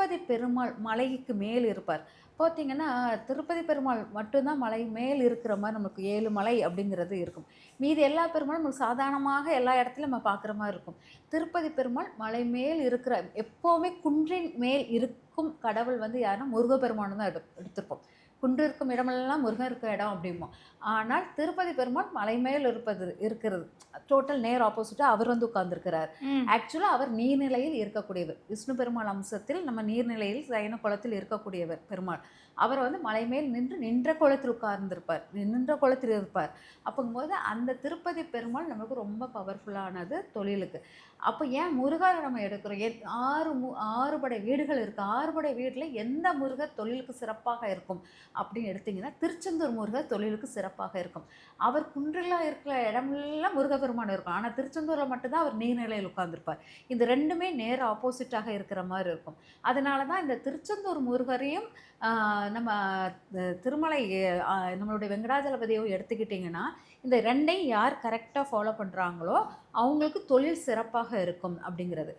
திருப்பதி பெருமாள் மலைக்கு மேல் இருப்பார். பார்த்தீங்கன்னா, திருப்பதி பெருமாள் மட்டும் தான் மலை மேல் இருக்கிற மாரி நமக்கு 7 மலை அப்படிங்கிறது இருக்கும். மீதி எல்லா பெருமாளும் நமக்கு சாதாரணமாக எல்லா இடத்துலயும் நம்ம பார்க்குற மாரி இருக்கும். திருப்பதி பெருமாள் மலை மேல் இருக்கிற எப்பவுமே குன்றின் மேல் இருக்கும் கடவுள் வந்து யாருன்னா முருகப்பெருமான்னு தான் எடுத்திருப்போம். குன்று இருக்கும் இடமெல்லாம் முருகன் இருக்கிற இடம் அப்படிம்போம். ஆனால் திருப்பதி பெருமாள் மலை மேல் இருக்கிறது. டோட்டல் நேர் ஆப்போசிட்டா அவர் வந்து உட்கார்ந்திருக்கிறார். ம். ஆக்சுவலா அவர் நீர்நிலையில் இருக்கக்கூடியவர். விஷ்ணு பெருமாள் அம்சத்தில் நம்ம நீர்நிலையில் சயன குளத்தில் இருக்கக்கூடியவர் பெருமாள். அவர் வந்து மலை மேல் நின்ற கோலத்தில் உட்கார்ந்திருப்பார். நின்ற கோலத்தில் இருப்பார். அப்பங்கும்போது அந்த திருப்பதி பெருமாள் நமக்கு ரொம்ப பவர்ஃபுல்லானது தொழிலுக்கு. அப்ப ஏன் முருகர நம்ம எடுக்கிறோம்? 6 படை வீடுகள் இருக்கு. 6 படை வீட்ல எந்த முருகர் தொழிலுக்கு சிறப்பாக இருக்கும் அப்படின்னு எடுத்தீங்கன்னா, திருச்செந்தூர் முருகர் தொழிலுக்கு சிறப்பாக இருக்கும். அவர் குன்றுல இருக்கிற இடமெல்லாம் முருகப்பெருமான் இருக்கும். ஆனா திருச்செந்தூர்ல மட்டும் தான் அவர் நீர்நிலையில் உட்கார்ந்திருப்பார். இந்த 2மே நேர் ஆப்போசிட்டாக இருக்கிற மாரி இருக்கும். அதனால தான் இந்த திருச்செந்தூர் முருகரையும் நம்ம திருமலை நம்மளுடைய வெங்கடாஜலபதியோ எடுத்துக்கிட்டிங்கன்னா, இந்த 2யும் யார் கரெக்ட்டா ஃபாலோ பண்றாங்களோ, அவங்களுக்கு தொழில் சிறப்பாக இருக்கும் அப்படிங்கிறது.